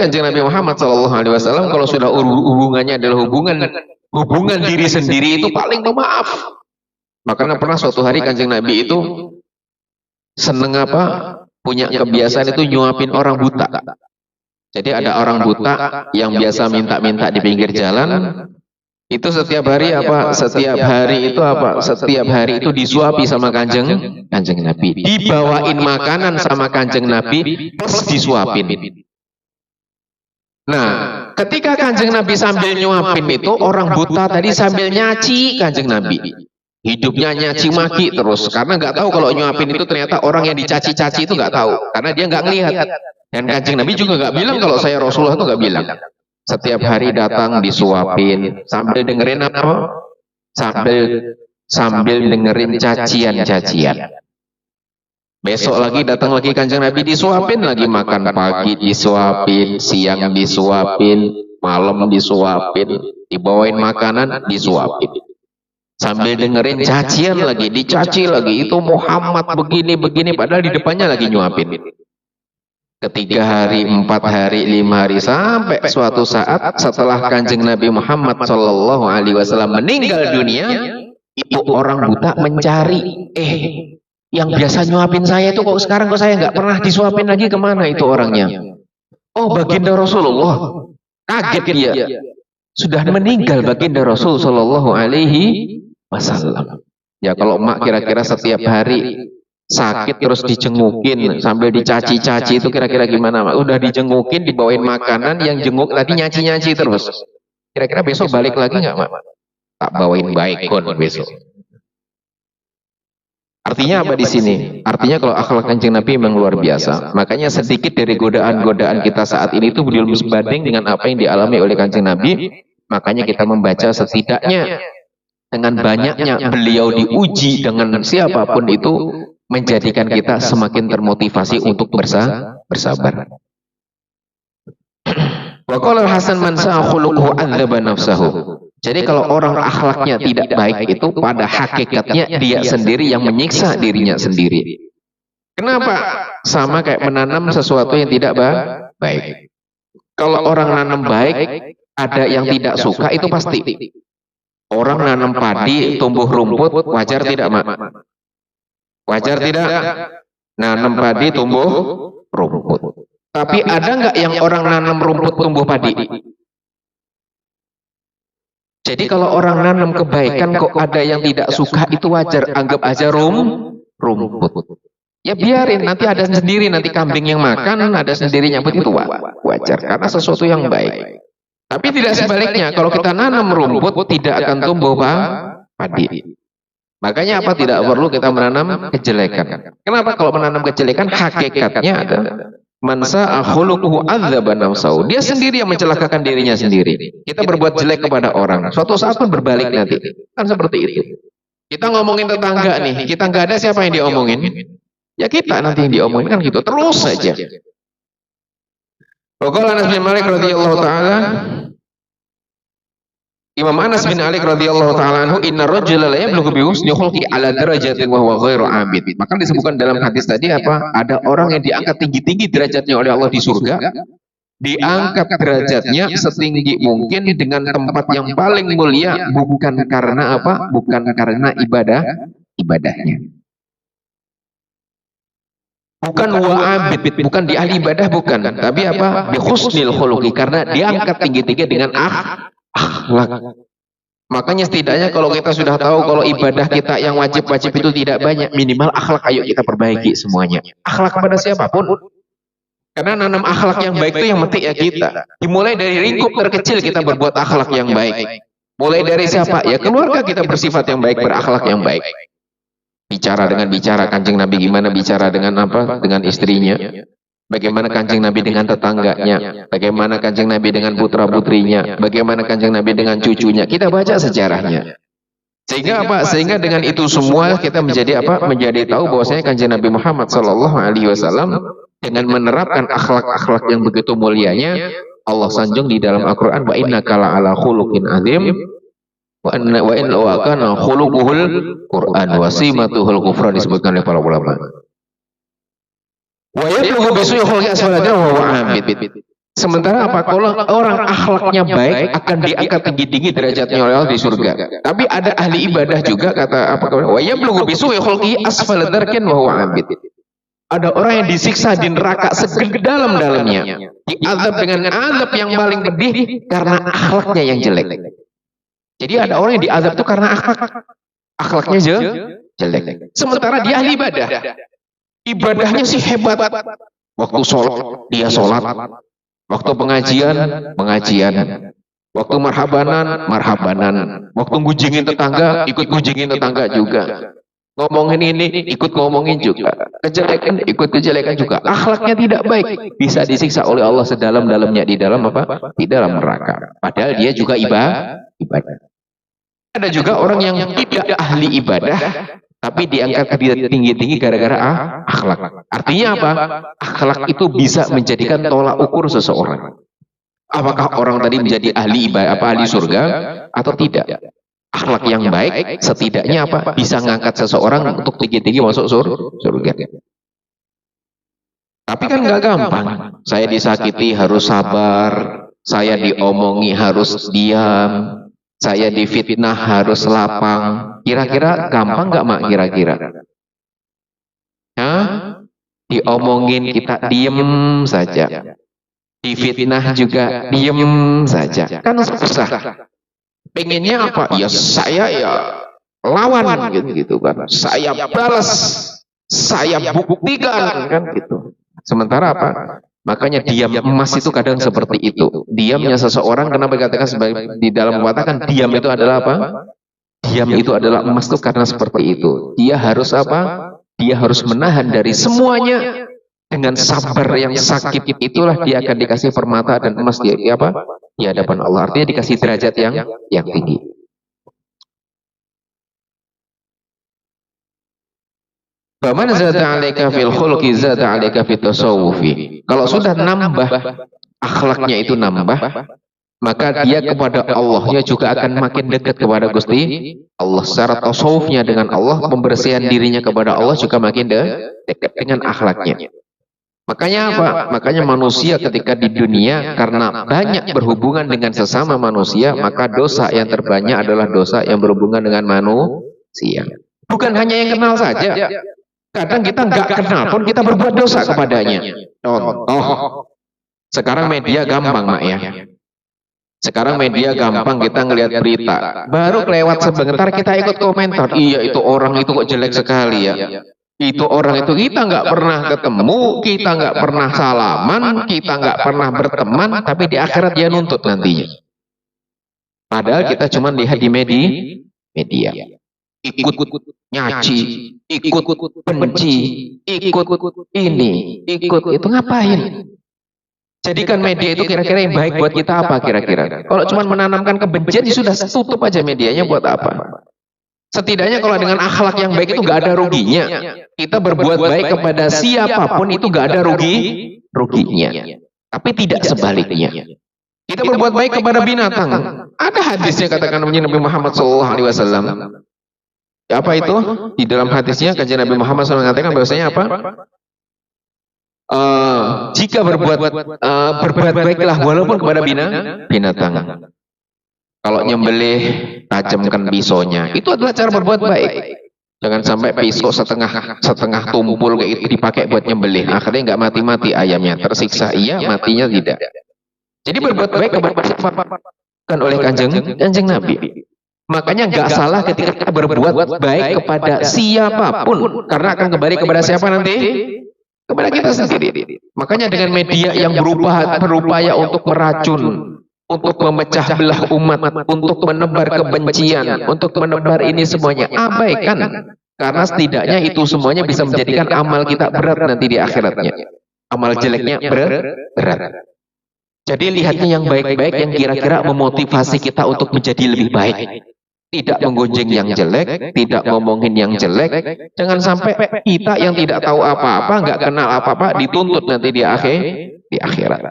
Kanjeng Nabi Muhammad SAW kalau sudah hubungannya adalah hubungan diri sendiri itu paling pemaaf. Makanya pernah suatu hari Kanjeng Nabi itu seneng punya kebiasaan itu nyuapin orang buta. Jadi ada orang buta yang biasa minta-minta di pinggir jalan, itu setiap hari Setiap hari itu disuapi sama Kanjeng Nabi. Dibawain makanan sama Kanjeng Nabi, plus disuapin. Nah, ketika Kanjeng Nabi sambil nyuapin itu, orang buta tadi sambil nyaci Kanjeng Nabi. Hidupnya nyaci maki terus, karena nggak tahu kalau nyuapin itu ternyata orang yang dicaci-caci itu nggak tahu, karena dia nggak ngelihat. Dan Kanjeng Nabi juga nggak bilang kalau saya Rasulullah itu nggak bilang. Setiap hari datang disuapin, sambil dengerin apa? Sambil dengerin cacian-cacian. Besok lagi datang lagi Kanjeng Nabi disuapin lagi, makan pagi disuapin, siang disuapin, malam disuapin, dibawain makanan disuapin. Sambil dengerin cacian lagi, dicaci lagi, itu Muhammad begini-begini, padahal di depannya lagi nyuapin. 3 hari, 4 hari, 5 hari, sampai suatu saat setelah Kanjeng Nabi Muhammad SAW meninggal dunia, itu orang buta mencari, yang biasa nyuapin saya itu kok sekarang saya nggak pernah disuapin lagi, kemana itu orangnya? Oh, baginda Rasulullah. Kaget dia, sudah meninggal baginda Rasul Shallallahu Alaihi Wasallam. Ya kalau emak kira-kira setiap hari sakit terus dijengukin sambil dicaci-caci itu kira-kira gimana, Mak? Udah dijengukin, dibawain makanan, yang jenguk tadi nyaci-nyaci terus. Kira-kira besok balik lagi nggak, Mak? Tak bawain baikon besok. Artinya apa di sini? Artinya kalau akhlak Kanjeng Nabi memang luar biasa. Makanya sedikit dari godaan-godaan kita saat ini itu belum sebanding dengan apa yang dialami oleh Kanjeng Nabi. Makanya kita membaca setidaknya dengan banyaknya beliau diuji dengan siapapun itu, menjadikan kita semakin termotivasi untuk bersabar. Wa qala Hasan man sa'a khuluquhu adzaba nafsahu. Jadi kalau orang akhlaknya tidak baik itu pada hakikatnya dia sendiri yang menyiksa dirinya sendiri. Kenapa? Sama kayak menanam sesuatu yang tidak baik. Kalau orang nanam baik, ada yang tidak suka itu pasti. Orang nanam padi, tumbuh rumput, wajar tidak, Mak? Wajar tidak? Nanam padi, tumbuh rumput. Tapi ada nggak yang orang nanam rumput, tumbuh padi? Jadi kalau orang nanam kebaikan kok ada yang tidak suka, itu wajar. Anggap aja rumput. Ya biarin, nanti ada sendiri, nanti kambing yang makan, ada sendiri nyambut, itu wajar. Karena sesuatu yang baik. Tapi tidak sebaliknya, kalau kita nanam rumput, tidak akan tumbuh padi. Makanya apa, tidak perlu kita menanam kejelekan. Kenapa? Kalau menanam kejelekan, hakikatnya ada man sa'a khuluquhu adzaba nafsahu. Dia sendiri yang mencelakakan dirinya sendiri. Kita berbuat jelek kepada orang, suatu saat pun berbalik nanti. Kan seperti itu. Kita ngomongin tetangga nih, kita nggak ada, siapa yang diomongin? Ya kita nanti yang diomongin, kan gitu. Terus saja. Qala Anas bin Malik radhiyallahu taala, Imam Anas bin Malik radhiyallahu taala anhu, inna rajula la yablughu bi husni khulqi ala darajatin wa huwa ghairu abid. Maka disebutkan dalam hadis tadi apa? Ada orang yang diangkat tinggi-tinggi derajatnya oleh Allah di surga, diangkat derajatnya setinggi mungkin dengan tempat yang paling mulia, bukan karena apa? Bukan karena ibadahnya. Bukan wa'abid, bukan di ahli ibadah, bukan. Tapi apa? Bi husnil khuluqi, karena diangkat tinggi-tinggi dengan akhlak. Makanya setidaknya kalau kita sudah tahu kalau ibadah kita yang wajib-wajib itu tidak banyak, minimal akhlak ayo kita perbaiki semuanya. Akhlak kepada siapapun. Karena nanam akhlak yang baik itu yang penting ya kita. Dimulai dari lingkup terkecil kita berbuat akhlak yang baik. Mulai dari siapa? Ya keluarga kita bersifat yang baik, berakhlak yang baik. Bicara dengan bicara, Kanjeng Nabi gimana bicara dengan apa? Dengan istrinya. Bagaimana Kanjeng Nabi dengan tetangganya, bagaimana Kanjeng Nabi dengan putra-putrinya, bagaimana Kanjeng Nabi dengan cucunya. Kita baca sejarahnya. Sehingga apa? Sehingga dengan itu semua kita menjadi apa? Menjadi tahu bahwasanya Kanjeng Nabi Muhammad Shallallahu Alaihi Wasallam dengan menerapkan akhlak-akhlak yang begitu mulianya, Allah sanjung di dalam Al-Quran, wa innaka la'ala khuluqin azim, wa kana khuluquhul Quran wa simatuhul kufran, disebutkan oleh para ulama. Wa yablughu bi su'i khuluqi aswaladina wa huwa abid. Sementara apa? Kalau orang akhlaknya baik akan diangkat tinggi-tinggi derajatnya oleh Allah di surga. Tapi ada ahli ibadah juga kata apa? Wa yablughu bisu'i khulqihi asfala darkin wa huwa 'abid. Ada orang yang disiksa di neraka sedalam-dalamnya, diazab dengan azab yang paling pedih karena akhlaknya yang jelek. Jadi ada orang yang diazab itu karena akhlaknya jelek. Sementara dia ahli ibadah, ibadahnya sih hebat. Waktu sholat dia sholat, waktu pengajian, waktu marhabanan, waktu gunjingin tetangga, ikut gunjingin tetangga juga. Ngomongin ini, ikut ngomongin juga. Kejelekan, ikut kejelekan juga. Akhlaknya tidak baik, bisa disiksa oleh Allah sedalam-dalamnya di dalam apa? Di dalam neraka. Padahal dia juga ibadah. Ada juga orang yang tidak ahli ibadah, tapi diangkat tinggi-tinggi gara-gara akhlak. Artinya apa? Akhlak itu bisa menjadikan tolak ukur seseorang. Apakah orang tadi menjadi ahli ibadah, ahli surga atau tidak? Akhlak yang baik setidaknya apa? Bisa ngangkat seseorang untuk tinggi-tinggi masuk surga. Tapi kan nggak gampang. Saya disakiti harus sabar, saya diomongi harus diam, saya difitnah harus lapang. Kira-kira gampang nggak mak? Kira-kira? Diomongin kita diem saja, difitnah juga diem saja. Kan susah. Pengennya apa? Ya saya lawan gitu kan. Saya balas, saya buktikan kan gitu. Sementara apa? Makanya diam emas itu kadang seperti itu. Diamnya seseorang kenapa dikatakan sebagai di dalam mengatakan diam itu adalah apa? Diam itu adalah emas itu karena seperti itu. Dia harus apa? Dia harus menahan dari semuanya dengan sabar yang sakit. Itulah dia akan dikasih permata dan emas di apa? Di hadapan Allah. Artinya dikasih derajat yang tinggi. Faman zada 'alaika fil khulqi zada 'alaika fit tasawufi. Kalau sudah nambah akhlaknya itu nambah, maka dia kepada Allahnya juga akan makin dekat kepada Gusti Allah. Secara tasawufnya dengan Allah, pembersihan dirinya kepada Allah juga makin dekat dengan akhlaknya. Makanya apa? Makanya manusia ketika di dunia karena banyak berhubungan dengan sesama manusia, maka dosa yang terbanyak adalah dosa yang berhubungan dengan manusia. Bukan hanya yang kenal saja. Kadang kita nggak kenal pun kita berbuat dosa kepadanya. Contoh, sekarang media gampang mak ya. Sekarang media gampang kita ngelihat berita. Baru kelewat sebentar kita ikut komentar. Iya itu orang itu kok jelek sekali ya. Itu orang itu kita nggak pernah ketemu, kita nggak pernah salaman, kita nggak pernah berteman, tapi di akhirat dia nuntut nantinya. Padahal kita cuma lihat di media. Ikut nyaci, ikut benci, ikut ini, ikut itu ngapain? Jadikan media itu kira-kira yang baik buat kita apa kira-kira? Kalau cuma menanamkan kebencian, ya sudah tutup aja medianya buat apa? Setidaknya kalau dengan akhlak yang baik itu gak ada ruginya. Kita berbuat baik kepada siapapun itu gak ada ruginya. Tapi tidak sebaliknya. Kita berbuat baik kepada binatang. Ada hadisnya katakan Nabi Muhammad SAW. Apa itu? Di dalam hadisnya kajian Nabi Muhammad SAW mengatakan bahwasanya apa? Jika berbuat baiklah walaupun kepada binatang. Kalau nyembelih, tajamkan pisaunya. Itu adalah cara berbuat baik. Jangan sampai pisau setengah tumpul kayak itu dipakai buat nyembelih. Akhirnya nggak mati-mati ayamnya, tersiksa iya, matinya tidak. Jadi berbuat baik kepada kan oleh kanjeng Nabi. Makanya nggak salah ketika kita berbuat baik kepada siapapun, karena akan kembali kepada siapa nanti? Kepada kita sendiri. Makanya dengan media yang berupaya untuk meracun, untuk memecah belah umat, untuk menebar kebencian, untuk menebar ini semuanya, abaikan. Karena setidaknya itu semuanya bisa menjadikan amal kita berat nanti di akhiratnya. Amal jeleknya berat. Jadi lihatnya yang baik-baik, yang kira-kira memotivasi kita untuk menjadi lebih baik. Tidak menggunjing yang jelek, tidak ngomongin yang jelek. Jangan sampai kita yang tidak tahu apa-apa, nggak kenal apa-apa, dituntut nanti di akhirat.